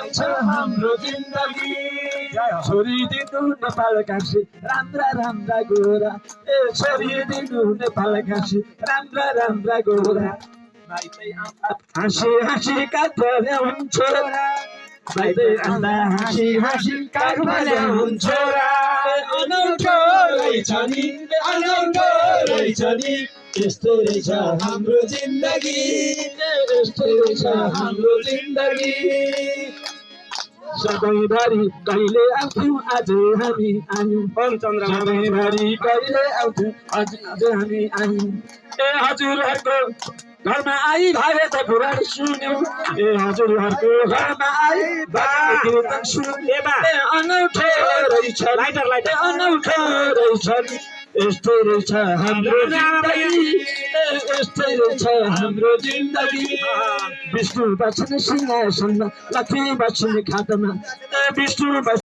हाम्रो जिन्दगी छोडिदिनु नेपाल काशी राम्रा राम्रा गोरा ए छोडिदिनु नेपाल काशी राम्रा राम्रा गोरा हाँसी हाँसी काठले हुन्छ बाइदै आउँदा हाँसी हाँसी काठले हुन्छ अनौठो रहेछ नि अनौठो रहेछ नि यस्तो रहेछ हाम्रो जिन्दगी यस्तो रहेछ हाम्रो जिन्दगी सधैँभरि कहिले आउँथ्यौँ आज हामी आयौँ सधैँभरि कहिले आउँथ्यौँ आज हामी आयौँ ए हजुरहरूको घरमा आई भाइ त पुराण सुन्यौँ ए हजुरहरूको घरमा आई भाइ कीर्तन सुन्यौँ ए अनौठो रहेछ लाइटर लाइटर अनौठो रहेछ यस्तो रहेछ हाम्रो जिन्दगी यस्तो रहेछ हाम्रो जिन्दगी विष्णु बस्ने सिंहासनमा लक्ष्मी बस्ने खातामा विष्णु